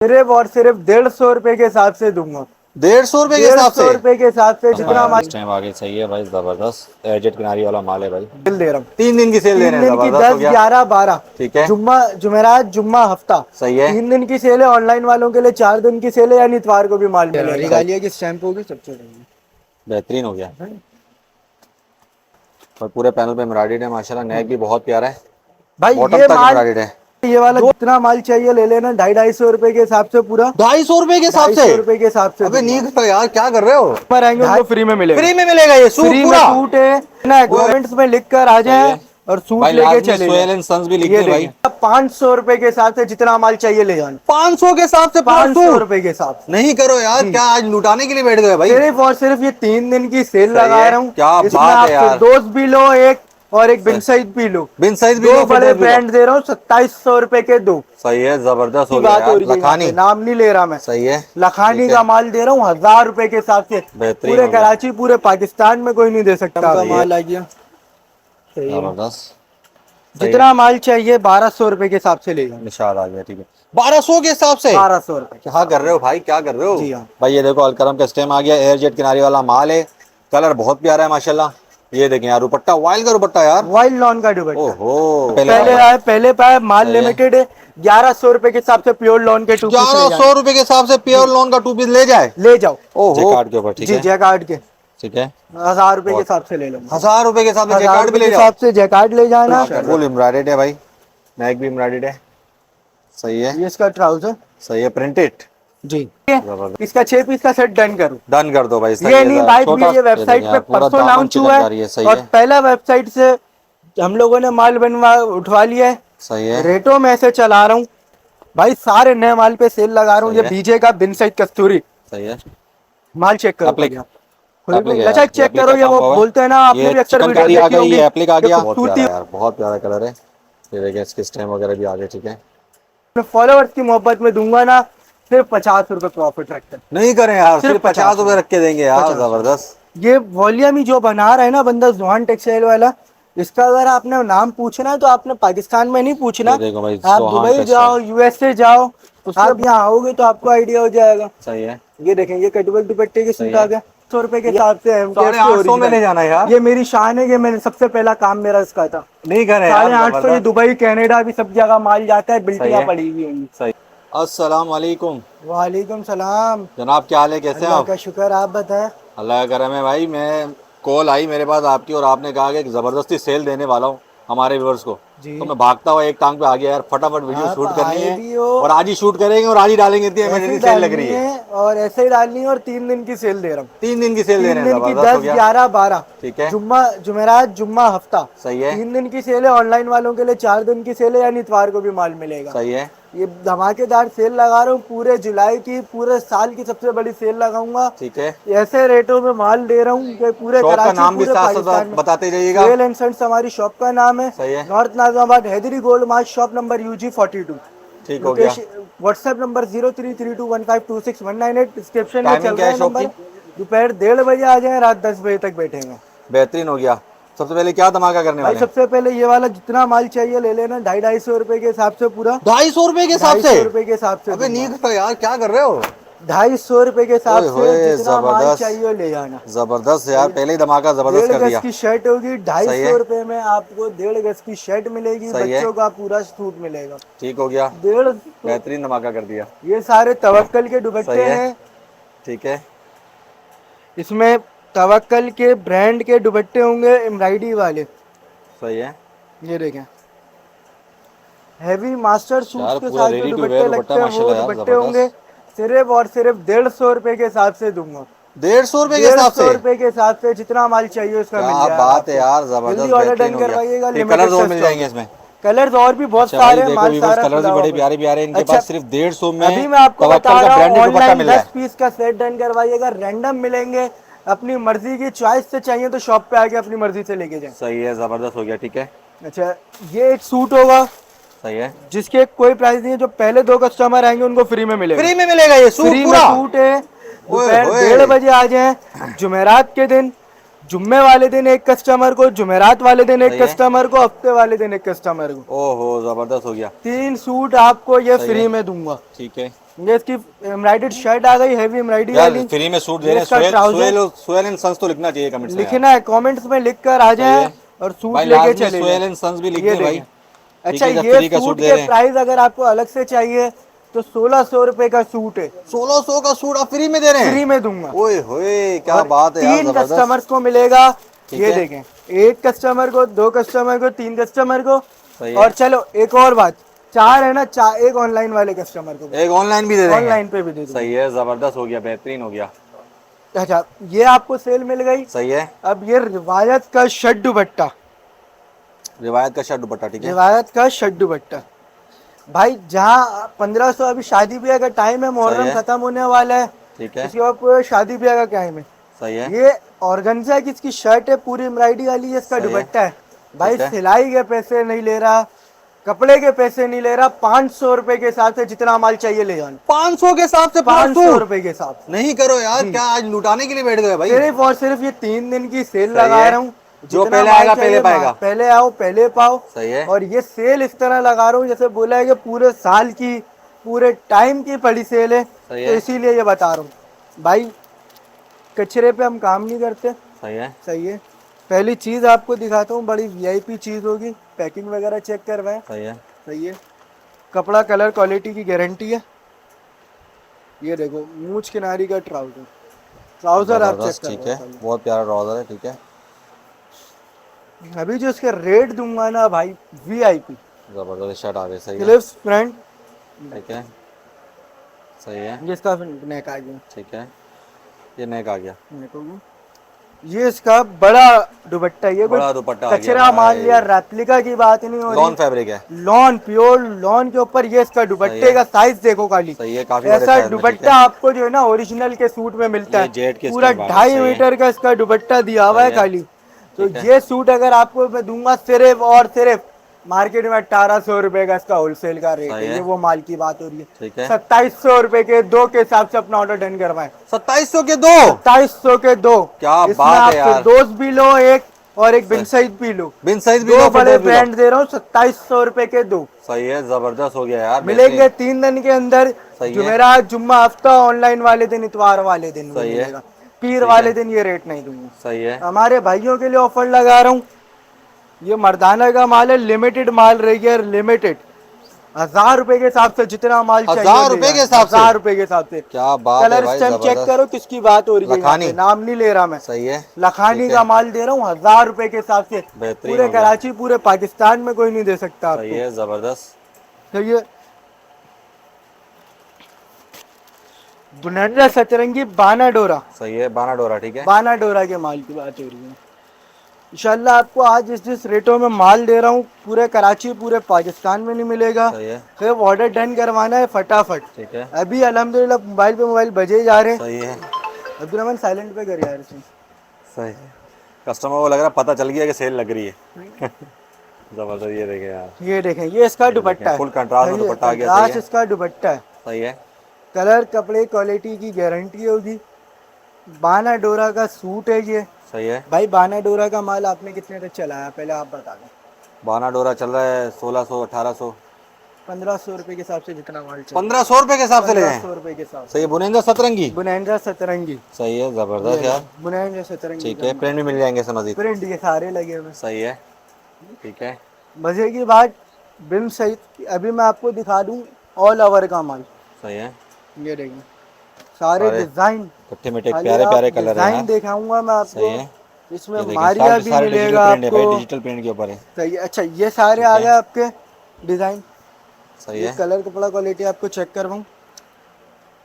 सिर्फ और सिर्फ 150 रुपए के हिसाब से दूंगा। 150 रुपए के हिसाब से? 150 रुपए के हिसाब से जितना हाँ, माल इस टाइम आगे सही है भाई, जबरदस्त एजेड किनारी वाला माल है भाई। सेल दे रहा हूँ। 3 दिन की सेल दे रहे 3 हैं, दिन की जबरदस्त हो 10, गया। 11, 12। ठीक है, जुम्मा जुमेरात जुम्मा हफ्ता सही है। 3 दिन की सेल है। ऑनलाइन वालों के लिए 4 दिन की सेल है, यानी इतवार को भी माल मिलेगा। गालिया की स्टैंप होगी सबसे बेहतरीन हो गया और पूरे पैनल पे एम्ब्रॉयडर्ड है माशाल्लाह। नेक भी बहुत प्यारा है, भाई। बॉटम ये तक माल, एम्ब्रॉयडर्ड है। ये वाला जितना माल चाहिए ले लेना। 250-250 रुपए के हिसाब से पूरा। 250 रुपए के हिसाब से? 250 रुपए के हिसाब से अबे नहीं करो यार, क्या कर रहे हो? पर आएंगे उनको फ्री में मिलेगा। फ्री में मिलेगा ये सूट फ्री में पूरा? सूट है ना, कमेंट्स में लिख कर आ जाए और सूट भाई लेके लाजमी चले सोयल एंड सन्स भी लिख ये दें भाई। 500 रुपए के हिसाब से जितना माल चाहिए ले जाना। 500 के हिसाब से? 500 रुपए के हिसाब से। नहीं करो यार, क्या आज लुटाने के लिए बैठ गए भाई? सिर्फ और सिर्फ ये 3 दिन की सेल सही लगा है, रहा हूँ। क्या इसमें बात आप है यार। फिरदौस भी लो एक, और एक बिन सईद भी लो। बिन सईद भी दो लो, बड़े फिरदौस भी लो। ब्रांड दे रहा हूँ, 2700 रुपए के दो। सही है, जबरदस्त हो की गया बात हो यार। रही है, लखानी, नाम नहीं ले रहा मैं। सही है, लखानी ठीक का है। माल दे रहा हूँ 1000 रुपए के हिसाब से। बेहतरीन पूरे हो गया। कराची, पूरे पाकिस्तान में कोई नहीं दे सकता। का सही है। माल आ गया। सही है। जबरदस्त, जितना माल चाहिए 1200 रुपए के हिसाब से ले जाओ। निशान आ गया, ठीक है। 1200 के हिसाब से? 1200 रुपए। क्या कर रहे हो भाई, क्या कर रहे हो? जी हाँ। भाई ये देखो अलकरम का स्टेम आ गया, एयर जेट किनारी वाला माल है। कलर बहुत प्यारा है माशाल्लाह। ये देखें यार, दुपट्टा वाइल्ड का दुपट्टा यार। वाइल्ड लॉन का दुपट्टा। ओहो, पहले पाए माल सही है। लिमिटेड है। 1100 रुपए के हिसाब से प्योर लॉन के 2 पीस 1100 रुपए के हिसाब से प्योर लॉन का 2 पीस ले जाए? ले जाओ। ओहो, जैकार्ड के ऊपर, ठीक जी है, जैकार्ड के ठीक है। 1000 रुपए के हिसाब से ले लो। 1000 रुपए के हिसाब से 1000 जैकार्ड भी रुपए ले के जाओ। हिसाब से जैकार्ड ले जाना। फुल एम्ब्रॉयडर्ड है भाई, नेक भी एम्ब्रॉयडर्ड है। सही है, ये इसका ट्राउजर। सही है, प्रिंटेड। जी। इसका 6 पीस का सेट डन करो। डन कर दो भाई। ये नहीं भाई, ये वेबसाइट पे परसों लॉन्च हुआ है और पहला वेबसाइट से हम लोगों ने माल बनवा उठवा लिया है। सही है, रेटों में ऐसे चला रहा हूँ भाई, सारे नए माल पे सेल लगा रहा हूँ। ये सही है। बीजे का बिन सईद कस्तूरी सही है। माल चेक करो। एप्लिक अच्छा चेक करो, ये वो बोलते हैं ना, आपने भी अक्सर वीडियो देखी होगी। ये एप्लिक आ गया, ये बहुत खूबसूरती प्यारा यार, बहुत प्यारा कलर है। ये देखिए, इसके स्टेम वगैरह भी आ गए, ठीक है। मैं फॉलोअर्स की मोहब्बत में दूंगा ना, सिर्फ 50 रुपए प्रॉफिट रखते हैं। नहीं करें यार, सिर्फ 50 रुपए रख के देंगे यार, 50। जबरदस्त। ये वॉल्यूम ही जो बना रहा है ना बंदा, जुहान टेक्सटाइल वाला, इसका अगर आपने नाम पूछना है तो आपने पाकिस्तान में नहीं पूछना। ये देखो भाई, आप सोहान दुबई जाओ, यूएसए जाओ, आप यहाँ आओगे तो आपको आइडिया हो जाएगा। सही है। ये देखें, ये कटवर्क दुपट्टे के सूट आ गए 100 रुपए के हिसाब से। 850 में ले जाना यार। ये मेरी शान है कि मैंने सबसे पहला काम मेरा इसका था। नहीं करें यार, 850। ये दुबई, कनाडा भी सब जगह माल जाता है, बिल्टियां पड़ी हुई होंगी। सही। अस्सलाम वालेकुम। वालेकुम सलाम। जनाब क्या हाल है, कैसे हैं अल्लाह आप? का शुक्र, आप बताएं। अल्लाह का करम है भाई। मैं कॉल आई मेरे पास आपकी और आपने कहा कि एक ज़बरदस्ती सेल देने वाला हूँ हमारे व्यूअर्स को। तो मैं भागता हुआ एक टांग पे आ गया यार, फटाफट वीडियो आप शूट करनी आए भी है हो। और आज ही शूट करेंगे और आज ही डालेंगे। इतनी ऐसे ही इमरजेंसी सेल लग डालनी रही है। है और ऐसे ही डालनी है, और 3 दिन की सेल दे रहा हूँ। 3 दिन की सेल दे 3 रहे हैं, दिन की जबरदस्त हो 10, गया। 11, 12। ठीक है, जुम्मा जुमेरात जुम्मा हफ्ता सही है, 3 दिन की सेल है। ऑनलाइन वालों के लिए 4 दिन की सेल है, यानी इतवार को भी माल मिलेगा। सही है, ये धमाकेदार सेल लगा रहा हूँ, पूरे जुलाई की, पूरे साल की सबसे बड़ी सेल लगाऊंगा। ठीक है। ऐसे रेटों में माल दे रहा हूँ कि पूरे शॉप का कराची, नाम भी पूरे साथ पाकिस्तान साथ में। बताते जाइएगा। सोहेल एंड सन्स हमारी शॉप का नाम है। सही है, north Nazimabad, Hyderi gold mart, shop number UG 42। ठीक हो गया। व्हाट्सएप नंबर 0332152619 डिस्क्रिप्शन में टाइमिंग चल क्या रहा है है शॉप नंबर। की? दोपहर 1:30 बजे आ जाए, रात 10 बजे तक बैठेंगे। बेहतरीन हो गया। सबसे पहले क्या धमाका करने भाई वाले हैं? सबसे पहले ये वाला जितना माल चाहिए ले लेना। 250 रुपए के हिसाब से पूरा। 250 रुपए के हिसाब से? 250 रुपए के हिसाब से। अबे नहीं करो यार, क्या कर रहे हो? 250 रुपए के हिसाब ओए होए, से जितना माल जबरदस्त। चाहिए ले जाना। जबरदस्त यार, पहले ही धमाका जबरदस्त 1.5 कर गज दिया। की शर्ट होगी, सही 250 है। रुपए में आपको 1.5 गज की शर्ट मिलेगी। सही है। बच्चों का पूरा सूट मिलेगा। ठीक हो गया, 1.5। बेहतरीन धमाका कर दिया। ये सारे तवक्कल के सही दुपट्टे है, हैं। ठीक है। इसमें तवक्कल के ब्रांड के दुपट्टे होंगे, एम्ब्रॉयडरी वाले। सही है ये देखें, हैवी मास्टर सूट्स यार, के पूरा साथ जो रेडी टू दुपट्टे वेयर लगते दुपट्टा हैं वो माशाल्लाह यार, दुपट्टे होंगे। जबरदस्त। सिर्फ और सिर्फ 150 रुपए के हिसाब से दूंगा। 150 रुपए के हिसाब 150 से? रुपए के हिसाब से जितना माल चाहिए उसका मिल क्या जाएगा। बात है यार, जबरदस्त, जल्दी ऑर्डर बेहतरीन डन हो गया। करवाइएगा। ये लिमिटेड कलर्स और मिल जाएंगे इसमें? कलर्स और भी बहुत अच्छा भाई, सारे देखो माल व्यूअर्स, सारा कलर्स भी बड़े प्यारे प्यारे इनके अच्छा, पास। सिर्फ 150 में अभी मैं आपको बता तवक्कल का रहा हूँ, ब्रांडेड दुपट्टा ऑनलाइन मिल रहा 10 है। पीस का सेट डन करवाइएगा। रैंडम मिलेंगे, अपनी मर्जी की चॉइस से चाहिए तो शॉप पे आके अपनी मर्जी से लेके जाए। सही है, जबरदस्त हो गया, ठीक है। अच्छा, ये एक सूट होगा सही है, जिसके कोई प्राइस नहीं है। जो पहले 2 कस्टमर आएंगे उनको फ्री में मिलेगा। फ्री में मिलेगा ये सूट फ्री में पूरा? सूट है। दोपहर ओए 1:30 बजे आ जाए। जुमेरात के दिन, जुम्मे वाले दिन एक कस्टमर को, जुमेरात वाले दिन एक सही है। कस्टमर को, हफ्ते वाले दिन एक कस्टमर को। ओहो, जबरदस्त हो गया। 3 सूट आपको ये सही फ्री है। में दूंगा। ठीक है, ये इसकी एम्ब्रॉयडर्ड शर्ट आ गई, हैवी एम्ब्रॉयडरी यार वाली। फ्री में सूट दे ये रहे हैं, इसका Sohail trouser Sohail Sohail and sons तो लिखना चाहिए कमेंट्स में यार। लिखना है, कमेंट्स में लिख कर आ सही जाए है और सूट भाई, लेके लाजमी चले सुहेल जाए। एंड सन्स भी लिख ये दें भाई। देखें। ठीक अच्छा, है, जब ये फ्री का सूट सूट दे के रहे हैं। प्राइस अगर आपको अलग से चाहिए तो 1600 रुपए का सूट है, 1600 का सूट आप फ्री में दे रहे हैं? फ्री में दूंगा। ओए होए क्या और बात है यार, 3 जबरदस्त। कस्टमर्स को मिलेगा। ठीक ये है। देखें, 1 कस्टमर को, 2 कस्टमर को, 3 कस्टमर को। सही और है। चलो एक और बात, 4 है ना, 4 एक ऑनलाइन वाले कस्टमर को, एक ऑनलाइन भी दे देंगे? ऑनलाइन पे भी दे दूंगा। सही है, जबरदस्त हो गया, बेहतरीन हो गया। अच्छा, ये आपको सेल मिल गई। सही है। अब ये रिवायत का शर्ट दुपट्टा, रिवायत का शर्ट दुपट्टा, ठीक है। रिवायत का शर्ट दुपट्टा भाई, जहाँ 1500 अभी शादी ब्याह का टाइम है, सही मुहर्रम है। खत्म होने वाला है, ठीक है। इसके बाद पूरा शादी ब्याह का टाइम है। सही है। ये ऑर्गेन्जा की इसकी शर्ट है, पूरी एम्ब्रॉयडरी वाली है, इसका सही है। दुपट्टा है भाई। ठीक है। सिलाई के पैसे नहीं ले रहा, कपड़े के पैसे नहीं ले रहा, 500 रुपए के हिसाब से जितना माल चाहिए ले जाना। 500 के हिसाब से 500 रुपए के हिसाब से। नहीं करो यार, क्या आज लुटाने के लिए बैठ गए भाई? सिर्फ और सिर्फ ये 3 दिन की सेल सही लगा है। रहा हूँ, जो जितना पहले माल आएगा, चाहिए, पहले पाएगा। पहले आओ पहले पाओ। सही है। और ये सेल इस तरह लगा रहा हूँ जैसे बोला है कि पूरे साल की, पूरे टाइम की पड़ी सेल है, सही तो है। इसीलिए ये बता रहा हूँ भाई। कचरे पे हम काम नहीं करते। सही है। सही है। पहली चीज आपको दिखाता हूँ, बड़ी वीआईपी चीज होगी, पैकिंग वगैरह चेक करवाएं। सही है। सही है। कपड़ा कलर क्वालिटी की गारंटी है। ये देखो, मूंछ किनारी का ट्राउजर, ट्राउजर आप चेक जबरदस्त, ठीक है, करो। बहुत प्यारा ट्राउजर है। ठीक है। अभी जो इसके रेट दूंगा ना भाई, वीआईपी। जबरदस्त शर्ट आ गई। सही है। क्लिप्स फ्रंट, ठीक है। सही है। जिसका नेक आ गया, ठीक है, ये नेक आ गया। नेक हो गया। ये इसका बड़ा दुपट्टा, ये कोई बड़ा दुपट्टा आ गया कचरा मान भाई। लिया, रेप्लिका की बात नहीं हो लॉन रही, फैब्रिक है। लॉन, प्योर लॉन के ऊपर ये इसका सही दुपट्टे है। का साइज देखो खाली। सही है, काफी बड़े ऐसा साइज में। ठीक दुपट्टा है। आपको जो है ना ओरिजिनल के सूट में मिलता ये है, जेट के पूरा स्टैम्प आ गए। 2.5 सही है। मीटर का इसका दुपट्टा दिया हुआ है सही है। खाली। तो ठीक है। ये सूट अगर आपको मैं दूंगा सिर्फ और सिर्फ, मार्केट में 1800 रुपए का इसका होलसेल का रेट सही है, है। ये वो माल की बात हो रही है। ठीक है। 2700 रुपए के 2 के हिसाब से अपना ऑर्डर डन करवाएं। 2700 के 2? 2700 के 2। क्या इसमें बात है आप यार। फिरदौस भी लो एक, और एक बिन सईद भी लो, बिन साइज भी 2 लो, बड़े फिरदौस भी लो। ब्रांड दे रहा हूँ, 2700 रुपए के 2 सही है, जबरदस्त हो गया यार। मिलेंगे 3 दिन के अंदर। सही है। जुमेरात, जुम्मा, हफ्ता, ऑनलाइन वाले दिन, इतवार वाले दिन सही है। मिलेगा। पीर वाले दिन ये रेट नहीं दूंगा। सही है। हमारे भाइयों के लिए ऑफर लगा रहा हूँ, ये मर्दाना का माल है, लिमिटेड माल रही है, लिमिटेड। 1000 रुपए के हिसाब से जितना माल चाहिए 1000 रुपए के हिसाब से? 1000 रुपए के हिसाब से। क्या बात है कलर भाई, स्टैम्प चेक जबरदस्त। करो किसकी बात हो रही है, यहाँ लखानी। पे नाम नहीं ले रहा मैं। सही है। लखानी ठीक का है। माल दे रहा हूँ 1000 रुपए के हिसाब से। बेहतरीन पूरे हो गया। कराची, पूरे पाकिस्तान में कोई नहीं दे सकता सही आपको। है, जबरदस्त। तो ये बुनंदा सतरंगी बाना डोरा, सही है, बाना डोरा। ठीक है। बाना डोरा के माल की बात हो रही है। इंशाल्लाह आपको आज जिस रेटों में माल दे रहा हूँ, पूरे कराची, पूरे पाकिस्तान में नहीं मिलेगा। सही है। सिर्फ ऑर्डर डन करवाना है फटाफट। ठीक है। अभी अल्हम्दुलिल्लाह मोबाइल पे मोबाइल बजे जा रहे हैं। सही है। अब्दुल साइलेंट पे कर यार इसमें। सही है। कस्टमर को लग रहा पता चल गया कि सेल लग रही है। जबरदस्त, ये देखें यार। ये देखें, ये इसका दुपट्टा है, फुल कंट्रास्ट में दुपट्टा आ गया। सही कंट्रास्ट है। इसका दुपट्टा है। सही है। कलर, कपड़े, क्वालिटी की गारंटी होगी। बाना डोरा का सूट है ये। सही है। भाई बाना डोरा का माल आपने कितने तक चलाया, पहले आप बता दें। बाना डोरा चल रहा है 1600, 1800, 1500 रुपए के हिसाब से जितना माल चल 1500 रुपए के हिसाब से ले जाएं। 1500 रुपए के हिसाब से। सही है। बुनेंजा सतरंगी। बुनैंजा सतरंगी। सही है, जबरदस्त यार। बुनैंजा सतरंगी। ठीक है, प्रिंट भी मिल जाएंगे इसमें मजीद। प्रिंट के सारे लगे हुए। सही है। ठीक है। मजे की बात, बिन सही अभी मैं आपको दिखा दूं ऑल ओवर का माल। सही है। ये देखिए, सारे डिजाइन, कट्ठे मिट्ठे प्यारे प्यारे कलर है डिजाइन यार। दिखाऊंगा मैं आपको। सही है। इसमें ये देखिए, मारिया भी सारे मिलेगा डिजिटल प्रिंट है भाई, आपको। डिजिटल प्रिंट के ऊपर है। सही है। अच्छा, ये सारे आ गए आपके डिजाइन। सही ये है। कलर, कपड़ा, क्वालिटी आपको चेक करवाऊं।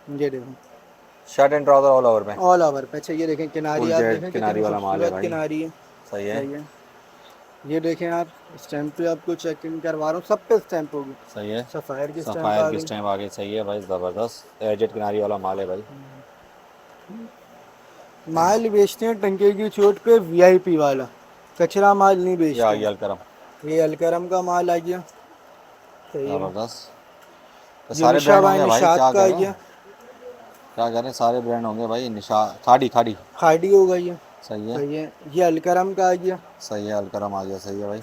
ये देखो, shirt and trouser all over में। ऑल ओवर पे। अच्छा, ये देखें किनारी, फुल आप जेट देखें किनारी कितनी वाला माल है खूबसूरत भाई। किनारी है। सही है। सही है। ये देखें आप, स्टैंप पे आपको चेक इन करवा रहा हूँ, सब पे स्टैंप होगी। सही है। सफायर की स्टैंप आ सफायर की गई। स्टैम्प आ गई। सही है भाई, जबरदस्त एजेड किनारी वाला माल है भाई। माल बेचते हैं टंके की चोट पे, वीआईपी वाला, कचरा माल नहीं ये आ बेचते। गया अलकरम। ये अलकरम का माल आ गया। सही है। जबरदस्त। तो ये सारे ब्रांड होंगे भाई, निशात क्या का आ करें, गया। क्या करें, सारे ब्रांड होंगे भाई। निशा, खाड़ी खाड़ी। खाड़ी हो गई है। सही है। सही है। ये अलकरम का आ गया। सही है, अलकरम आ गया। सही है भाई।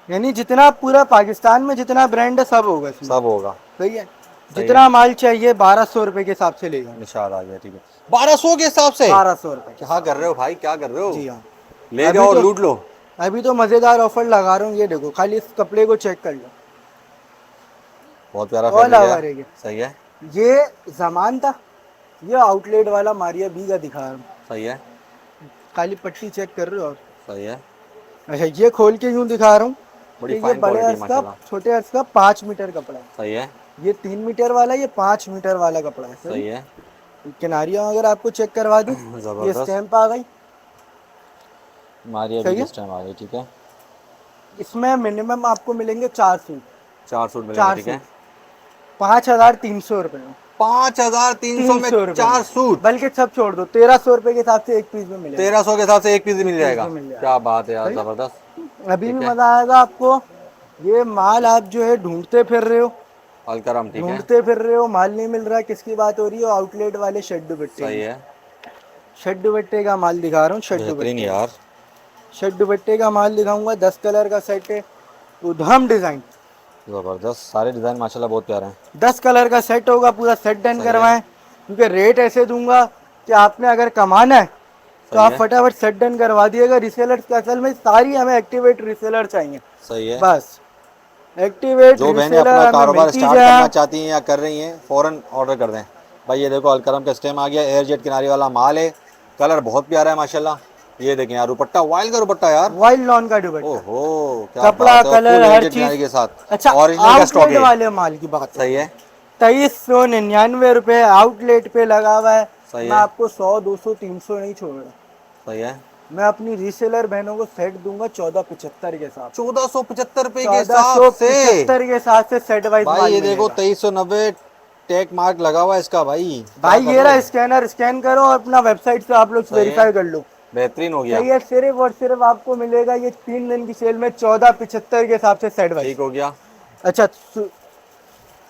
यानी जितना पूरा पाकिस्तान में जितना ब्रांड है सब होगा इसमें। सब होगा। सही है। जितना माल चाहिए 1200 रुपए के हिसाब से ले जाओ। निशान आ गया, ठीक है। 1200 के हिसाब से? 1200 रुपए। क्या कर रहे हो भाई, क्या कर रहे हो? जी हाँ, ले अभी जाओ और तो- लूट लो। अभी तो मजेदार ऑफर लगा रहा हूँ, ये देखो खाली इस कपड़े को चेक कर लो। बहुत प्यारा ऑल फैब्रिक ओवर है, है ये। सही है, ये जमान था, ये आउटलेट वाला मारिया बी का दिखा रहा हूँ। सही है, खाली पट्टी चेक कर रहे हो आप। सही है। अच्छा ये खोल के यूं दिखा रहा हूँ बड़ी कि ये फाइन बड़े क्वालिटी अर्ज का, माशाल्लाह। छोटे अर्ज का 5 मीटर कपड़ा है। सही है, ये 3 मीटर वाला, ये 5 मीटर वाला कपड़ा है। सही है, किनारियां अगर आपको चेक करवा दूं, ये जबरदस्त। स्टैंप आ गई। हमारी अभी सही है। किस टाइम आ गई, ठीक है। इसमें मिनिमम आपको मिलेंगे 4 सूट। 4 सूट मिलेंगे, 4 ठीक सूट है। 5300 रुपए में। 5300 में 300 रुपए 4 में। सूट? बल्कि सब छोड़ दो, 1300 रुपए के हिसाब से एक पीस में मिलेगा। 1300 के हिसाब से एक पीस मिल जाएगा? में मिल जाएगा। क्या बात है यार, सही है? जबरदस्त। अभी भी ठीक है। मजा आएगा आपको। ये माल आप जो है ढूंढते फिर रहे हो, अलकरम, ठीक है, ढूंढते फिर रहे हो, माल नहीं मिल रहा, किसकी बात हो रही है? आउटलेट वाले शेड दुपट्टे सही की। है, शेड दुपट्टे का माल दिखा रहा हूँ, शेड बेहतरीन दुपट्टे। यार। शेड दुपट्टे का माल दिखाऊंगा, 10 कलर का सेट है, उधम डिजाइन। जबरदस्त, सारे डिजाइन माशाल्लाह बहुत प्यारे हैं। 10 कलर का सेट होगा, पूरा सेट डन सही है। करवाएं, क्योंकि रेट ऐसे दूंगा कि आपने अगर कमाना है तो सही आप है, फटाफट सेट डन करवा दिएगा। रिसेलर्स के असल में सारी हमें एक्टिवेट रिसेलर चाहिए, सही है। बस एक्टिवेट जो बहनें रिसेलर अपना हमें कारोबार मिलती स्टार्ट करना जाए। चाहती हैं या कर रही हैं, फौरन ऑर्डर कर दें भाई। ये देखो अलकरम का स्टेम आ गया, एयर जेट किनारी वाला माल है, कलर बहुत प्यारा है माशाल्लाह। ये देखें यार, दुपट्टा वाइल्ड का दुपट्टा यार, वाइल्ड लॉन का दुपट्टा, ओहो क्या कपड़ा बात है, और कलर फुल एयर हर जेट किनारी चीज। के साथ। अच्छा ओरिजिनल का स्टॉक आउटलेट है, वाले माल की बात सही है, 2399 रुपए आउटलेट पे लगा हुआ है। सही मैं है, आपको 100 200 300 नहीं छोड़ रहा, सही है। मैं अपनी रीसेलर बहनों को सेट दूंगा 1475 के साथ। 1475 रुपए के हिसाब से 1475 के साथ से सेट वाइज भाई। माल ये देखो मिलेगा। 2390 टैग मार्क लगा हुआ है इसका भाई। भाई क्या ये कर रहे रहा हो? स्कैनर, स्कैन करो और अपना वेबसाइट से आप लोग सही है, वेरीफाई कर लो। बेहतरीन हो गया, सही है, सिर्फ और सिर्फ आपको मिलेगा ये 3 दिन की सेल में 1475 के हिसाब से सेट वाइज। ठीक हो गया। अच्छा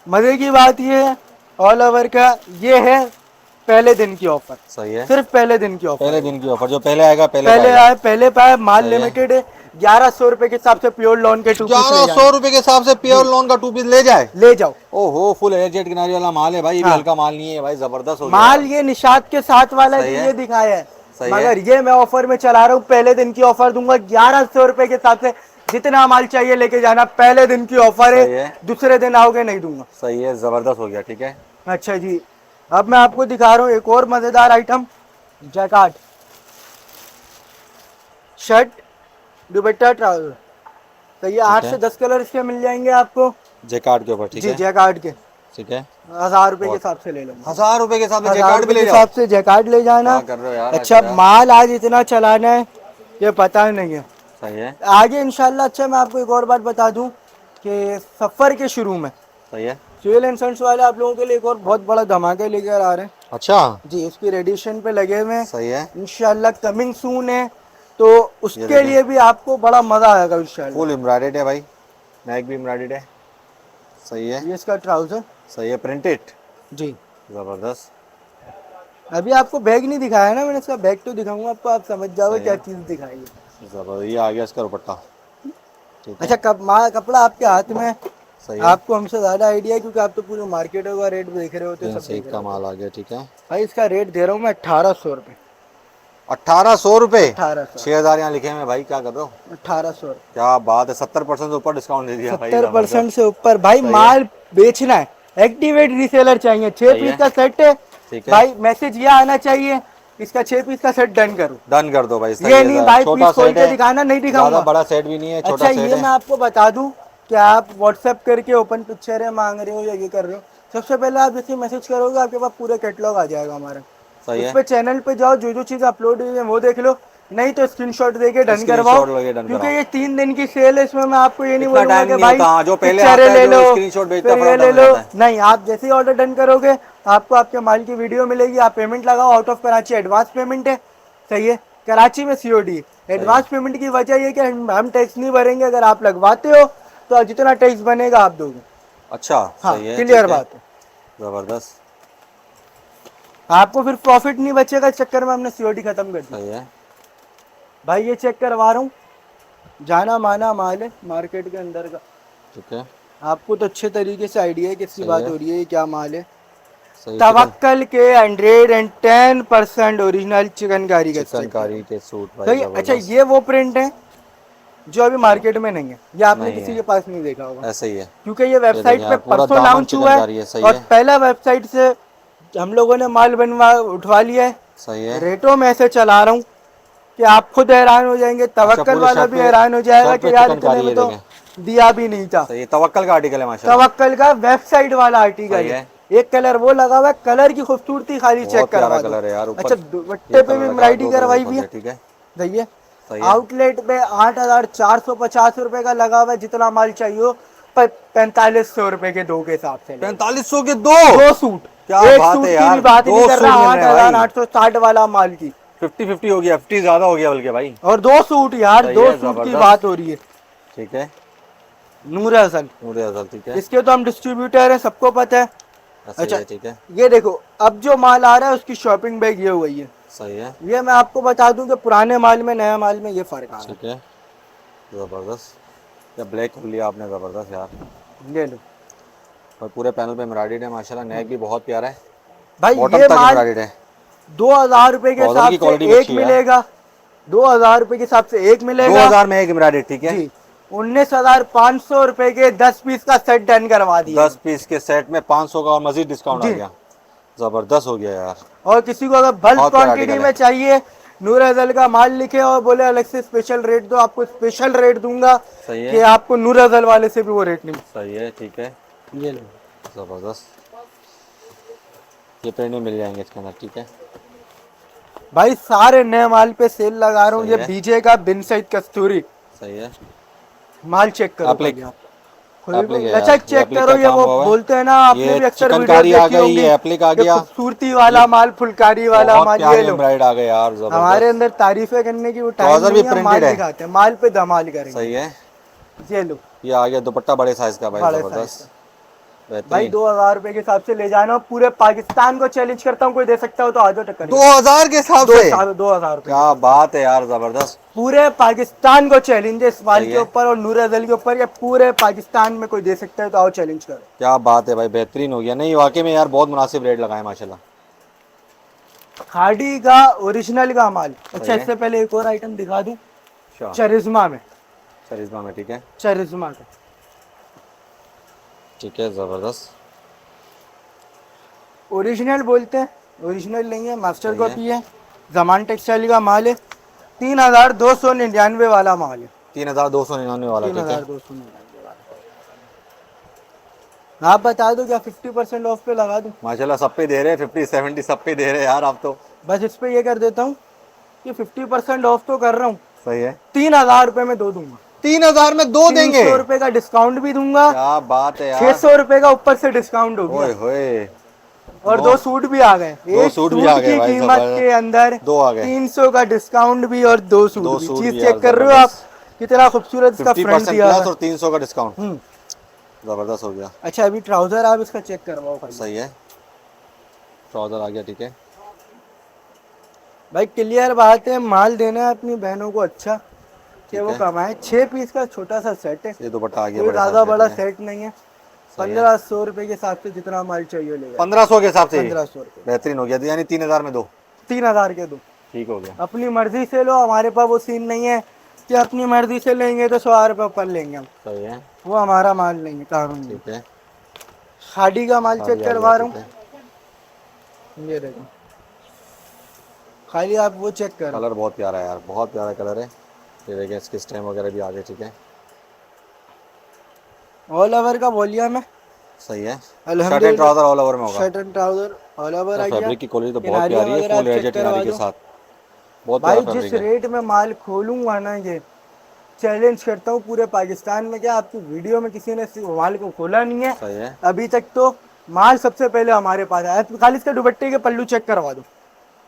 मजे की बात ये है, ऑल ओवर का ये है पहले दिन की ऑफर, सही है, सिर्फ पहले दिन की ऑफर। पहले दिन की ऑफर, जो पहले आएगा पहले पहले पाएगा। आए पहले पाए, माल सही है। लिमिटेड है। 1100 रुपए के हिसाब से प्योर लॉन के 2 पीस ले 1100 रुपए के हिसाब से प्योर लोन का 2 पीस ले जाए? ले जाओ। ओहो, फुल एयर जेट किनारी वाला माल है भाई, ये भी हाँ। हल्का माल नहीं है भाई, जबरदस्त हो गया माल यार। ये निशात के साथ वाला सही जो है। ये दिखाया है, सही मगर है। ये मैं ऑफर में चला रहा हूँ, पहले दिन की ऑफर दूंगा 1100 रुपए के हिसाब से। जितना माल चाहिए लेके जाना, पहले दिन की ऑफर सही है, है। दूसरे दिन आओगे नहीं दूंगा। सही है, जबरदस्त हो गया, ठीक है। अच्छा जी, अब मैं आपको दिखा रहा हूँ एक और मजेदार item, jacquard shirt dupatta trouser. तो ये 8 है। से 10 कलर इसके मिल जाएंगे आपको। जैकार्ड के ऊपर, ठीक जी है, जैकार्ड के ठीक है। 1000 रुपए के हिसाब से ले लो। 1000 रुपए के हिसाब से 1000 जैकार्ड भी रुपए के ले जाओ? हिसाब से जैकार्ड ले जाना। क्या कर रहे हो यार, अच्छा अच्छा। माल आज इतना चलाना है ये पता नहीं है, सही है, आगे इंशाल्लाह। अच्छा मैं आपको एक और बात बता दूं कि सफर के शुरू में सही है। सिविल एंड सन्स वाले आप लोगों के लिए एक और बहुत बड़ा धमाके लेकर आ रहे हैं। अच्छा, जी उसकी रेडिएशन पे लगे हुए हैं, सही है, इंशाल्लाह कमिंग सून है, तो ये उसके देखें। लिए भी आपको बड़ा मजा आएगा इंशाल्लाह। फुल एम्ब्रॉयडर्ड है भाई, नेक भी एम्ब्रॉयडर्ड है, सही है, ये इसका ट्राउजर सही है, प्रिंटेड, जी। जबरदस्त। अभी आपको बैग नहीं दिखाया ना मैंने, इसका बैग तो दिखाऊंगा आपको, आप समझ जाओगे सही क्या है। चीज दिखाई है। जबरदस्त, ये आ गया इसका दुपट्टा, ठीक है, अच्छा कपड़ा आपके हाथ में है, सही है। आपको हमसे ज्यादा आइडिया है क्योंकि आप तो पूरे मार्केट का रेट देख रहे होते, सब सही देख रहे का होते। माल आ गया, ठीक है। भाई इसका रेट दे रहा हूँ मैं 1800 रुपए। 1800 रुपए? 1800 6000 यहाँ लिखे हैं भाई, क्या कर रहे हो? 1800 क्या बात है, 70% से ऊपर डिस्काउंट दे दिया भाई, 70% से ऊपर। भाई सही है। माल बेचना है, एक्टिवेट रीसेलर चाहिए। 6 सही पीस है। का सेट है ठीक है, भाई, मैसेज ये आना चाहिए इसका 6 पीस का सेट डन करो। डन कर दो भाई, सही ये है, नहीं भाई छोटा पीस खोल सेट के है, दिखाना, नहीं ज्यादा दिखाऊंगा। बड़ा सेट भी नहीं है, छोटा अच्छा सेट ये है। मैं आपको बता दूं कि आप व्हाट्सएप करके ओपन पिक्चर है मांग रहे हो या ये कर रहे हो, सबसे पहले आप जैसे मैसेज करोगे आपके पास पूरा कैटलॉग आ जाएगा हमारा। सही उस है, पे चैनल पे जाओ, जो जो चीज अपलोड हुई है वो देख लो, नहीं तो स्क्रीनशॉट देके डन स्क्रीनशॉट करवाओ। लगे डन क्योंकि कराओ। ये 3 दिन की सेल है, इसमें मैं आपको ये नहीं इतना बोलूंगा टाइम कि नहीं भाई होता, हाँ, जो पहले पिक्चरें आता है, ले जो लो स्क्रीनशॉट भेजता फिर है, ये फटाफट ले डन लो। हो जाता है। नहीं, आप जैसे ही ऑर्डर डन करोगे आपको आपके माल की वीडियो मिलेगी, आप पेमेंट लगाओ। Out of Karachi advance payment है, सही है, कराची में सीओडी। एडवांस पेमेंट की वजह ये कि हम टैक्स नहीं भरेंगे, अगर आप लगवाते हो तो जितना टैक्स बनेगा आप दोगे। अच्छा, हाँ सही है, क्लियर ठीक है, बात है। जबरदस्त, आपको फिर प्रॉफिट नहीं बचेगा, इस चक्कर में हमने सीओडी खत्म कर दी। सही है, भाई ये चेक करवा रहा हूँ, जाना माना माल है मार्केट के अंदर का। ठीक है, आपको तो अच्छे तरीके से आइडिया है किसकी सही बात है। हो रही है, ये क्या माल है। सही चिकन तवक्कल के 110% ओरिजिनल चिकनकारी का सेट दे रहा चिकनकारी हूँ। के सूट भाई सही है। अच्छा, जबरदस्त। ये वो प्रिंट है जो अभी मार्केट में नहीं है, ये आपने नहीं किसी है, के पास नहीं देखा होगा, ऐसे ही है। क्योंकि ये ये देखिए वेबसाइट पे यार पूरा परसों दामन लॉन्च हुआ है चिकनकारी है। सही और है। पहला वेबसाइट से हम लोगों ने माल बनवा उठवा लिया है। सही है। रेटों में ऐसे चला रहा हूँ कि आप खुद हैरान हो जाएंगे, अच्छा तवक्कल पूरे वाला शर्ट भी पे, हैरान हो जाएगा शर्ट पे कि यार इतने चिकनकारी में है तो देखें। दिया भी नहीं था। सही है, तवक्कल का आर्टिकल है माशाल्लाह। तवक्कल का वेबसाइट वाला आर्टिकल सही है। है। एक कलर वो लगा हुआ है, कलर की खूबसूरती खाली चेक बहुत प्यारा करवा दो। कलर है यार। अच्छा, ऊपर ये दुपट्टे पे कलर भी लगा है, एम्ब्रॉयडरी दो कलर करवाई ऊपर हुई है। से। ठीक है। सही है। सही है। आउटलेट पे 8,450 रुपए का लगा हुआ है, जितना माल चाहिए हो, पर 4500 रुपए के दो के हिसाब से लेगा। 4500 के दो। दो सूट, क्या एक बात सूट है की भी यार, बात नहीं दो कर सूट रहा, मिल आठ रहे हैं हजार भाई। आठ सौ साठ वाला माल की। 50-50 हो गया, 50 ज्यादा हो गया बल्कि भाई। और दो सूट यार, सही दो है, सूट की जबरदस्त। बात हो रही है। ठीक है। नूर असल, नूरे अजल। ठीक है। इसके तो हम डिस्ट्रीब्यूटर है, सबको पता है। सही अच्छा, है। ठीक है। ये देखो, अब जो माल आ रहा है उसकी शॉपिंग बैग ये हुई है। सही है। ये मैं आपको बता दूं कि पुराने माल में नया माल में ये फर्क आ रहा ठीक है। जबरदस्त। या ब्लैक खोल लिया आपने, जबरदस्त यार। है। ये लो और पूरे पैनल पे एम्ब्रॉयडर्ड है माशाल्लाह। नेक भी बहुत प्यारा है, भाई, बॉटम ये तक माल एम्ब्रॉयडर्ड है। 2,000 रुपए के ट्राउजर हिसाब की से क्वालिटी भी एक अच्छी है यार। मिलेगा। 2,000 रुपए के हिसाब से एक मिलेगा। 2000 में एक एम्ब्रॉयडर्ड। ठीक है। जी, 19,500 रुपए के 10 पीस का सेट डन करवा दिए 10 हैं। पीस के सेट में 500 का और मजीद डिस्काउंट आ जी, गया। जबरदस्त हो गया यार। और किसी को अगर बल्क बहुत प्यारा क्वांटिटी आर्टिकल में है। चाहिए, नूर अजल का माल लिखे और बोले अलग से स्पेशल रेट दो, आपको स्पेशल रेट दूंगा सही कि है। आपको नूर अजल वाले से भी वो रेट नहीं। सही है। ठीक है। ये लो जबरदस्त। ये प्रिंट में मिल जाएंगे इसके अंदर। ठीक है। भाई, सारे नए माल पे सेल लगा रहा हूँ। सही ये है। बीजे का बिन सईद कस्तूरी सही है। माल चेक करो एप्लिक, पहले आप। खुद को एप्लिक है यार, लचक ये चेक एप्लिक करो। का ये काम वो हुआ हुआ है। बोलते हैं ना, आपने ये भी अक्सर वीडियो चिकनकारी आ देखी गई, होंगी, ये एप्लिक आ ये गया। खूबसूरती वाला ये माल, फुलकारी वाला बहुत माल। ये प्यारे लो, एम्ब्रॉयड आ गए यार, हमारे जबरदस्त। अंदर तारीफें करने की वो टाइम ट्राउजर भी नहीं है, हम प्रिंटेड माल है। दिखाते हैं, माल पे धमाल करेंगे। सही है। ये लो, ये आ गया दुपट्टा बड़े साइज का भाई, बड़े साइज का। जबरदस्त भाई, बेहतरीन। 2,000 रुपए के हिसाब से ले जाना। पूरे पाकिस्तान को चैलेंज करता हूँ, कोई दे सकता हो तो आ जाओ, टक्कर। 2000 के हिसाब से। 2,000 रुपए के क्या हिसाब से बात है यार, जबरदस्त। पूरे पाकिस्तान को चैलेंज है इस माल सही के है। ऊपर और नूर अजल के ऊपर। ये पूरे पाकिस्तान में कोई दे सकता है तो आओ चैलेंज करो। क्या बात है भाई, बेहतरीन हो गया। नहीं वाकई में यार, बहुत मुनासिब रेट लगाए माशाल्लाह। खाड़ी का ओरिजिनल का माल। सही अच्छा, है। इससे पहले एक और आइटम दिखा दूं, अच्छा, चरिज्मा में। चरिज्मा में। ठीक है। चरिज्मा का ठीक है, जबरदस्त। ओरिजिनल बोलते हैं, ओरिजिनल नहीं है, मास्टर सही है। कॉपी है। जमान टेक्सटाइल का माल है। 3,299 वाला माल है। 3299 वाला। ठीक है। 3,299 वाला। आप बता दो क्या 50% ऑफ पे लगा दूं? माशाल्लाह सब पे दे रहे हैं, 50-70 सब पे दे रहे हैं यार आप तो। बस इस पे ये कर देता हूँ कि 50% ऑफ तो कर रहा हूँ, सही है। 3,000 रुपए में दो दूंगा। 3000 में दो देंगे। 300 रुपए का डिस्काउंट भी दूंगा। क्या बात है यार। 600 रुपए का ऊपर से डिस्काउंट हो गया। ओए होए। और नो, दो सूट भी आ गए। दो एक सूट सूट भी आ गए की भाई, कीमत के जबरदस्त। अंदर दो आ गए। 300 का डिस्काउंट भी और दो सूट दो भी। सूट चीज भी चेक यार, कर रहे हो आप, जबरदस्त। कितना खूबसूरत इसका फ्रंट 50% दिया हुआ प्लस है। और 300 का डिस्काउंट। हम्म। जबरदस्त हो गया। अच्छा, अभी ट्राउजर आप इसका चेक करवाओ खाली। सही है। ट्राउजर आ गया। ठीक है। भाई, क्लियर बात है, माल देना है अपनी बहनों को अच्छा कि ठीक वो है। कमाए। 6 पीस का छोटा सा सेट है, ये दुपट्टा आ गया कोई बड़े साइज ज्यादा का। बड़ा ठीक है। सेट नहीं है। सही है। 1,500 रुपए के हिसाब से जितना माल चाहिए लेगा। 1500 के हिसाब से। 1,500 रुपए, बेहतरीन हो गया, यानी 3000 में दो। 3,000 के दो। ठीक हो गया। अपनी मर्जी से लो, हमारे पास वो सीन नहीं है कि अपनी मर्जी से लेंगे तो 100 रुपये ऊपर लेंगे हम। सही है। वो हमारा माल नहीं है, कानून नहीं। ठीक है। खाड़ी का माल साड़ी चेक आ गया। करवा रहा ठीक है। हूँ, ये देखो, खाली आप वो चेक करो। कलर बहुत प्यारा है यार, बहुत प्यारा कलर है। ये देखिए, इसकी स्टेम वगैरह भी आ गए। ठीक है। ऑल ओवर का वॉल्यूम है सही है। शर्ट एंड अल्हम्दुलिल्लाह। ट्राउजर ऑल ओवर में होगा। Shirt and trouser all over आ गया। फैब्रिक की क्वालिटी तो बहुत किनारियाँ प्यारी है, वगैरह फुल आप चेक एजेड करवा किनारी के दो। साथ। बहुत प्यारा भाई, जिस फैब्रिक है। रेट में माल खोलूंगा ना, ये चैलेंज करता हूँ पूरे पाकिस्तान में, क्या आपकी वीडियो में किसी ने माल को खोला नहीं है सही है। अभी तक। तो माल सबसे पहले हमारे पास आया। तो खाली इसके दुपट्टे के पल्लू चेक करवा दो,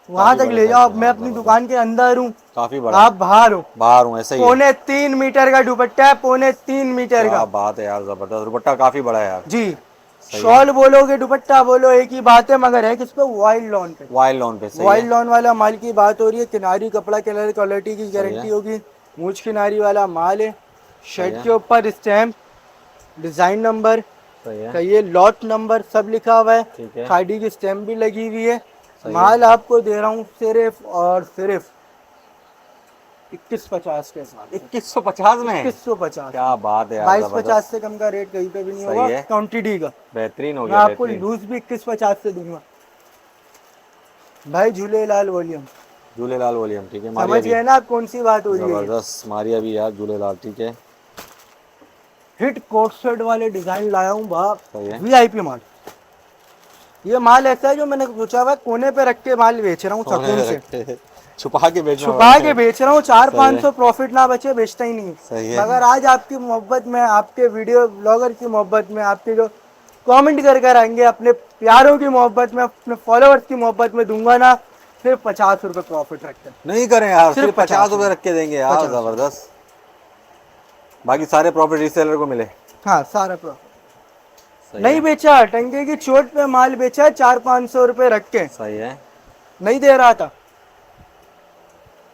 वहां काफी तक बड़े ले साइज जाओ। के मैं माल, अपनी जबरदस्त। दुकान के अंदर हूँ, काफी बड़ा आप बाहर हो। बाहर हूँ, ऐसे ही है। 3.25 मीटर का दुपट्टा है, 3.25 मीटर क्या का। बात है यार, जबरदस्त। दुपट्टा काफी बड़ा है यार। जी, सही है। शॉल बोलोगे दुपट्टा बोलो, एक ही बात है, मगर है किस पे? वाइल्ड लॉन पे। वाइल्ड लॉन पे। सही वाइल्ड है। लॉन वाला माल की बात हो रही है। किनारी कपड़ा कलर क्वालिटी की सही गारंटी है। होगी। मूछ किनारी वाला माल है। सही शर्ट है। के ऊपर स्टैम्प, डिजाइन नंबर, सही है। सही है, लॉट नंबर सब लिखा हुआ है, ठीक है। खाड़ी की स्टैम्प भी लगी हुई है। सही माल आपको दे रहा हूँ सिर्फ और सिर्फ 2150 के साथ। 2150 में? 2150, क्या बात है यार, 2250 जबरदस्त। से कम का रेट कहीं पे भी नहीं सही होगा है। क्वांटिटी का। बेहतरीन हो मैं गया, आपको बेहतरीन। लूज भी 2150 से दूंगा भाई। झूलेलाल वॉल्यूम, झूलेलाल वॉल्यूम, ठीक है। मारिया समझ भी गए ना आप कौन सी बात हो रही है। जबरदस्त, मारिया भी यार, झूलेलाल, ठीक है। हिट कोट सेट वाले डिजाइन लाया हूँ बाप, सही है। वीआईपी माल। ये माल ऐसा है जो मैंने सोचा हुआ है कोने पे रख के माल बेच रहा हूँ सोने सुकून में से, रखे छुपा के बेचना छुपा पड़ता के है। बेच रहा हूँ। सही है। 400-500 प्रॉफिट ना बचे बेचता ही नहीं। सही है। मगर आज आपकी मोहब्बत में, आपके वीडियो ब्लॉगर की मोहब्बत में, आपके जो कमेंट कर कर आएंगे, अपने प्यारों की मोहब्बत में, अपने फॉलोअर्स की मोहब्बत में दूंगा ना, सिर्फ 50 रुपए प्रॉफिट रखते हैं। नहीं करें यार, सिर्फ 50 50 रुपए रख के देंगे यार, 50। जबरदस्त। बाकी सारे प्रॉफिट रीसेलर को मिले। हाँ सारा प्रॉफिट। सही नहीं है। बेचा, टंके की चोट पे माल बेचा 400-500 रुपए रख के, सही है। नहीं दे रहा था।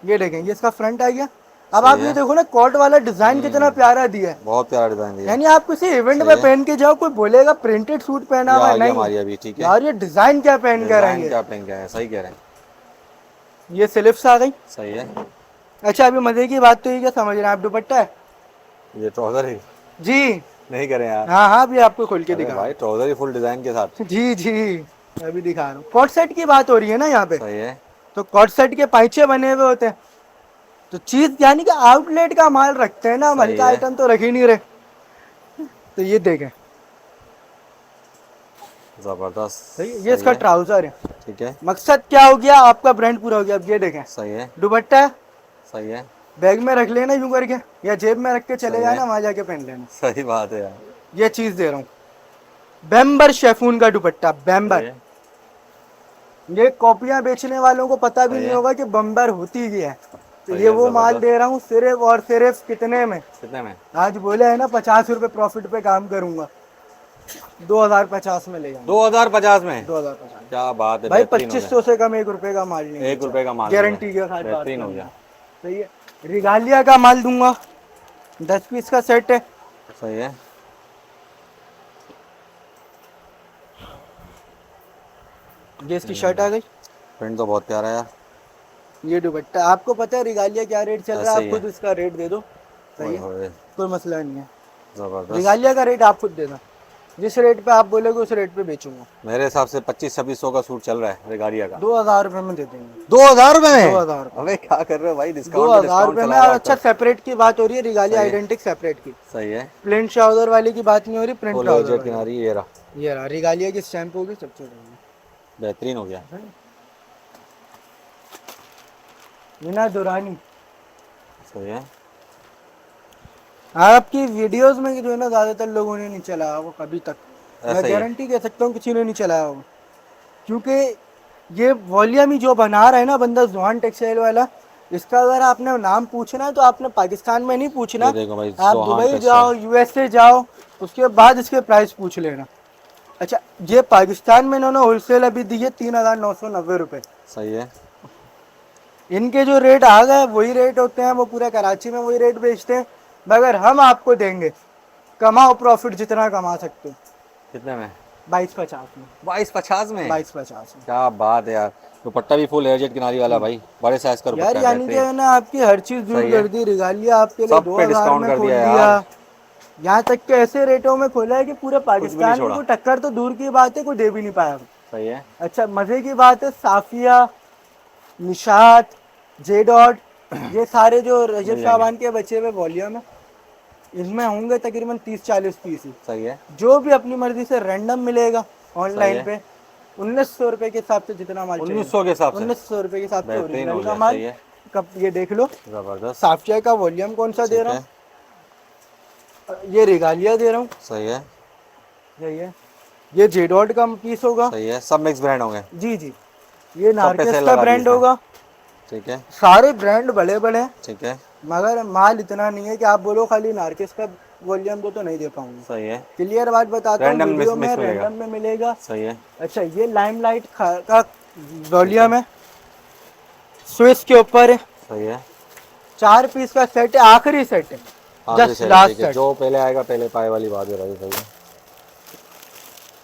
ये देखें, ये इसका फ्रंट आ गया। अब सही आप ये है। देखो ना कॉट वाला डिजाइन कितना प्यारा दिया है। बहुत प्यारा डिजाइन दिया। यानी आप किसी इवेंट सही में है। पहन के जाओ, कोई बोलेगा प्रिंटेड सूट पहना ये हुआ आ है, गया नहीं मारिया भी, ठीक है। यार ये डिजाइन क्या पहन कर डिजाइन आएंगे। क्या पहन के आए हैं, सही कह रहे हैं। ये स्लिप्स आ गई। सही है। अच्छा अभी मजे की बात तो ये क्या समझ रहे हैं आप, दुपट्टा है ये ट्राउजर ही जी। नहीं करें यार। हाँ हाँ अभी आपको खोल के अरे दिखा भाई, ट्राउजर ही फुल डिजाइन के साथ। जी जी, अभी दिखा रहा हूँ। कॉट सेट की बात हो रही है ना यहाँ पे, सही है। तो कॉट सेट के पाइचे बने हुए होते हैं, तो चीज यानी कि आउटलेट का माल रखते हैं ना, हम सही हल्का है। आइटम तो रख ही नहीं रहे। तो ये देखें, जबरदस्त। सही है? ये सही इसका है। ट्राउजर है। ठीक है। मकसद क्या हो गया, आपका ब्रांड पूरा हो गया। अब ये देखें, सही है। दुपट्टा है, सही है। बैग में रख लेना यूं करके, या जेब में रख के चले सही जाना, है। वहां जाके पहन लेना। सही बात है यार। ये चीज दे रहा हूँ, बैम्बर शेफून का दुपट्टा, सही बैम्बर। है। ये कॉपियां बेचने वालों को पता भी सही नहीं है। होगा कि बम्बर होती क्या है। तो सही ये है, वो माल जबरदस्त। दे रहा हूँ सिर्फ और सिर्फ कितने में, कितने में? आज बोले है ना 50 रुपए प्रॉफिट पे काम करूंगा, 2050 में ले जाऊंगा। 2050 में? 2050 क्या बात है, भाई, बेहतरीन हो 2500 से कम 1 रुपए का माल नहीं, गया। 1 रुपए का माल गारंटी मिला। के साथ बात बेहतरीन हो करूंगा। गया। सही है। रिगालिया का माल दूंगा, 10 पीस का सेट है। सही है। ये इसकी शर्ट आ गई। प्रिंट तो बहुत प्यारा है यार। ये दुपट्टा, आपको पता है रिगालिया क्या रेट चल रहा है, ऐसा आप ही खुद है। इसका रेट दे दो। सही ओए है, होए, कोई मसला नहीं है। जबरदस्त। रिगालिया का रेट आप खुद देना, जिस रेट पे आप बोलोगे उस रेट पे बेचूंगा। मेरे हिसाब से 2500-2600 का सूट चल रहा है रेगारिया का। 2000 रुपए में दे देंगे। 2000 रुपए में? 2000 रुपए, अबे क्या कर रहे हो भाई, डिस्काउंट 2000 डिस्काउंट रुपए में। चला और रहा अच्छा है। सेपरेट की बात हो रही है, रिगालिया सही है। आइडेंटिक सेपरेट की, सही है। प्रिंट ट्राउजर वाले की बात नहीं हो रही, प्रिंट फुल ट्राउजर एजेड वाली। किनारी, ये रहा। ये रहा, रिगालिया की स्टैंप होगी सबसे बढ़िया। बेहतरीन हो गया। बिना दुरानी। सही है। आपकी वीडियोस में जो है ना ज्यादातर लोगों ने नहीं चलाया वो कभी तक, मैं ऐसा ही है। गारंटी कह सकता हूँ किसी ने नहीं चलाया वो, क्योंकि ये वॉल्यूम ही जो बना रहा है ना बंदा, जुहान टेक्सटाइल वाला, इसका अगर आपने नाम पूछना है तो आपने पाकिस्तान में नहीं पूछना, ये देखो भाई, आप जोहान दुबई टेक्सटाइल। जाओ, यूएसए जाओ, उसके बाद इसके प्राइस पूछ लेना। अच्छा ये पाकिस्तान में इन्होंने होलसेल अभी दी है 3990 रुपये। सही है। इनके जो रेट आ गए वही रेट होते हैं, वो पूरे कराची में वही रेट बेचते हैं, मगर हम आपको देंगे, कमाओ प्रॉफिट जितना कमा सकते हो। कितने में? 2250 में। 2250 में? 2250 में क्या बात है यार। दुपट्टा भी फुल एजेड किनारी वाला भाई, बड़े साइज का यार, दुपट्टा है, यानी कि बेहतरीन। है ना आपकी हर चीज दूर सही है। कर दी। रिगालिया आपके लिए सब पे 2000 डिस्काउंट में कर खोल दिया दिया, यार। यहाँ तक के ऐसे रेटों में खोला है कि पूरे पाकिस्तान छोड़ा। को टक्कर तो दूर की बात है, कोई दे भी नहीं पाया। सही है। अच्छा मजे की बात है, साफिया, निशात, जे डॉट, ये सारे जो रजत जाएंगे। साहबान के बचे हुए वॉल्यूम है, इनमें होंगे तकरीबन 30-40 पीस ही। सही है। जो भी अपनी मर्जी से रैंडम मिलेगा सही ऑनलाइन है। पे, 1900 रुपए के हिसाब से जितना माल 1900 के हिसाब से? 1900 रुपए के हिसाब से बेहतरीन हो ओरिजिनल का गया। माल। सही है। कब ये देख लो, जबरदस्त। साफिया का वॉल्यूम कौन सा दे ठीक रहा है। हूँ, ये रिगालिया दे रहा हूँ। सही है। सही है। ये जे डॉट का पीस होगा। सही है। सब मिक्स ब्रांड होंगे। जी जी, ये सब पे नार्केस सेल का लगा दी ब्रांड इसने। होगा। ठीक है। सारे ब्रांड बड़े बड़े हैं, ठीक है। मगर माल इतना नहीं है कि आप बोलो खाली नार्केस का वॉल्यूम दो तो नहीं दे पाऊंगा। सही है। क्लियर बात बताता हूँ, रैंडम वीडियो में मिक्स मिलेगा। रैंडम में मिलेगा। सही है। अच्छा ये लाइमलाइट का वॉल्यूम है, स्विस के ऊपर है, सही है। 4 पीस का सेट है, आखिरी सेट है। आखिरी Just सेल last ठीक है, set. जो पहले आएगा पहले पाए वाली बात है भाई। सही है,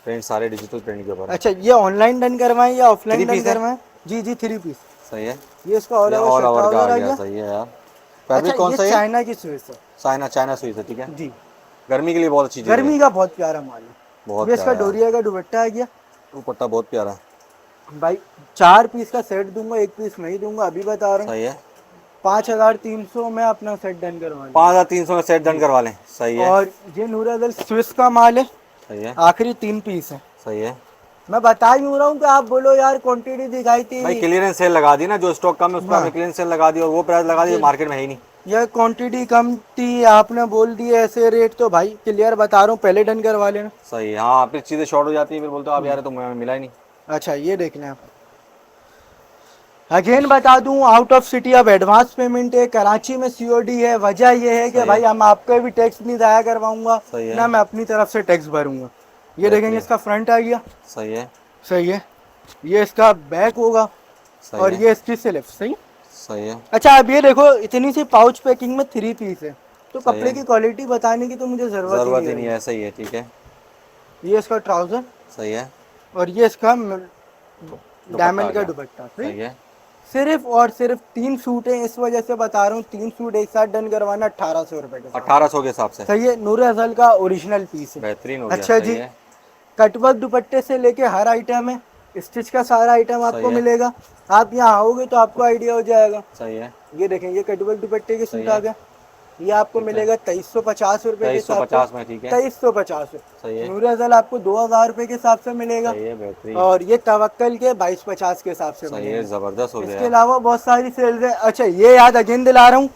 प्रिंट सारे डिजिटल प्रिंट के ऊपर है। अच्छा, ये ऑनलाइन डन करवाएं या ऑफलाइन 3 डन पीस है। करवाएं? जी जी, 3 पीस। सही है, ये इसका ऑल ये ओवर ऑल शर्ट ओवर का आ ट्राउजर आ गया। गया। सही है यार। अच्छा, फैब्रिक कौन ये सा है? चाइना की स्विस है। चाइना, चाइना सुई से, ठीक है। जी, गर्मी के लिए बहुत अच्छी चीज़ है, गर्मी का बहुत प्यारा माल है। बहुत ये इसका प्यारा यार। डोरिया का दुपट्टा आ गया। दुपट्टा बहुत प्यारा है। भाई 4 पीस का सेट दूंगा, 1 पीस नहीं दूंगा, अभी बता रहा हूँ। सही है, 5300 में अपना सेट डन करवा लूंगा। 5300 में सेट डन जी। करवा लें। सही है, और ये नूरादल स्विस का माल है, सही है, आखिरी 3 पीस है। सही है। मैं बता ही रहा हूँ कि आप बोलो यार क्वांटिटी दिखाई भाई थी। क्लियरेंस सेल लगा दी ना, जो स्टॉक कम है उस पर हाँ, आपने क्लियरेंस सेल लगा दी और वो प्राइस लगा दी जो ये मार्केट में है ही नहीं। ये क्वांटिटी कम थी, आपने बोल दिए ऐसे रेट, तो भाई क्लियर बता रहा हूँ, पहले डन करवा लेना। सही है, हाँ, फिर चीज़ें शॉर्ट हो जाती है, फिर बोलते हो आप यार तो मिला ही नहीं। अच्छा, ये देख लें आप। अगेन बता दूं, आउट ऑफ सिटी अब एडवांस पेमेंट है, कराची में सीओडी है। वजह ये है कि सही भाई है, हम आपका भी टैक्स नहीं दाया करवाऊंगा, सही है, ना मैं अपनी तरफ से टैक्स भरूंगा। ये देखेंगे, बेहतरीन। इसका फ्रंट आ गया। सही है, सही है। ये इसका बैक होगा सही और है, ये इसकी स्लिप। सही। सही है, अच्छा, अब ये देखो, इतनी सी पाउच पैकिंग में 3 पीस है, तो सही कपड़े है। की क्वालिटी बताने की तो मुझे जरूरत ही ज़रूरत नहीं ही नहीं है। है, सही है, ठीक है, ये इसका ट्राउजर सही है। और ये इसका दुपट्टा आ डायमंड का गया। दुपट्टा। सही है, सिर्फ और सिर्फ 3 सूट है, इस वजह से बता रहा हूँ। 3 सूट एक साथ डन करवाना 1800 रुपए के साथ। 1800 के हिसाब से। सही है, नूर अजहल का ओरिजिनल पीस है। बेहतरीन हो गया। अच्छा सही जी, है, कटवर्क दुपट्टे से लेके हर आइटम है, स्टिच का सारा आइटम सही आपको है, मिलेगा। आप यहाँ आओगे तो आपको आइडिया हो जाएगा। सही है, ये देखें, ये कटवर्क दुपट्टे के सही सूट आ है, गया। ये आपको ठीक है। मिलेगा 2350 रुपए के हिसाब से। 2350 में, ठीक है, 2350। सही है, नूर अजहल आपको 2000 रुपए के हिसाब से मिलेगा। सही है, बेहतरीन। और ये तवक्कल के 2250 के हिसाब से सही है, मिलेगा। ज़बरदस्त हो गया इसके यार। अलावा बहुत सारी सेल्स है। अच्छा, ये याद अगेन दिला रहा हूँ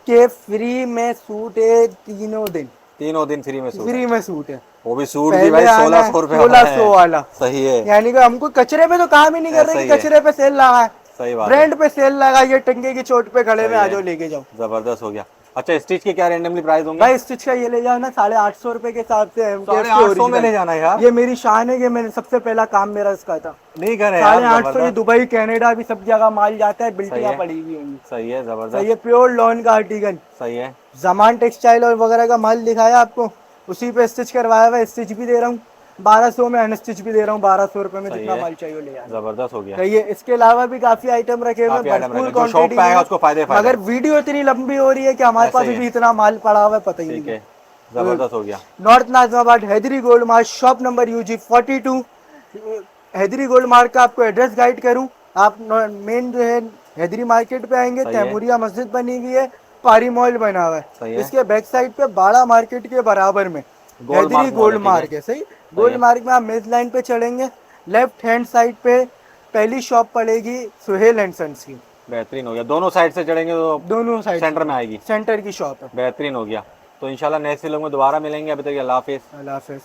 कि फ्री में सूट है, तीनों दिन तीनों दिन फ्री में सूट है। फ्री में सूट है। वो भी सूट भी पहले भाई आना 1600 रुपये वाला 1600 है। वाला। सही है, यानी कि हमको कचरे पे तो काम ही नहीं कर रहे ऐसा कि ही है। कचरे पे सेल लगा है, सही बात है, ब्रांड पे सेल लगा, ये टंगे की चोट पे खड़े में सही आ है, जाओ, लेके जाओ। ज़बरदस्त हो गया। अच्छा, स्टिच के क्या रेंडमली प्राइस होंगे? भाई स्टिच का ये ले जाओ ना 850 रुपए के हिसाब से, MKF के 850 में original। ले जाना है यार। ये मेरी शान है कि मैंने सबसे पहला काम मेरा इसका था। नहीं करे यार, 850। ये ज़बरदस्त। दुबई कनाडा भी सब जगह माल जाता है, सही बिल्टियाँ है, पड़ी हुई होंगी। सही है, सही ज़बरदस्त। है, प्योर लॉन का आर्टिकल। सही है, जमान टेक्सटाइल और वगैरह का माल दिखाया आपको, उसी पे स्टिच करवाया हुआ है। स्टिच भी दे रहा हूँ 1200 में, अनस्टिच भी दे रहा हूँ 1200 रुपए में। सही जितना है, माल चाहिए ले आना। ज़बरदस्त हो गया। सही है। इसके अलावा भी काफी आइटम रखे हुए हैं, काफ़ी आइटम भरपूर रखे, जो शॉप क्वांटिटी पे आएगा में। उसको फायदे मगर फायदे। वीडियो इतनी लंबी हो रही है कि हमारे ऐसा पास ही है, अभी इतना माल पड़ा हुआ है, पता ही ठीक नहीं है, ज़बरदस्त हो गया। North Nazimabad Hyderi gold mart, shop number UG42। Hyderi gold mart का आपको एड्रेस गाइड करूं, आप मेन जो है हैदरी मार्केट पे आएंगे, सही है, तैमूरिया मस्जिद बनी हुई है, पारी मॉल बना हुआ सही है। है। इसके बैक साइड पे बाड़ा मार्केट के बराबर में gold Hyderi mark mall gold है, ठीक है, मार्क है। सही, सही गोल्ड है, मार्क में आप मेज लाइन पे चढ़ेंगे, लेफ्ट हैंड साइड पे पहली शॉप पड़ेगी सुहेल एंड सन्स की। बेहतरीन हो गया। दोनों साइड से चढ़ेंगे तो दोनों साइड सेंटर में आएगी। सेंटर की शॉप है। बेहतरीन हो गया। तो इंशाल्लाह नेक्स्ट व्लॉग में दोबारा मिलेंगे। अभी तक अल्लाह हाफिज़। अल्लाह हाफिज़।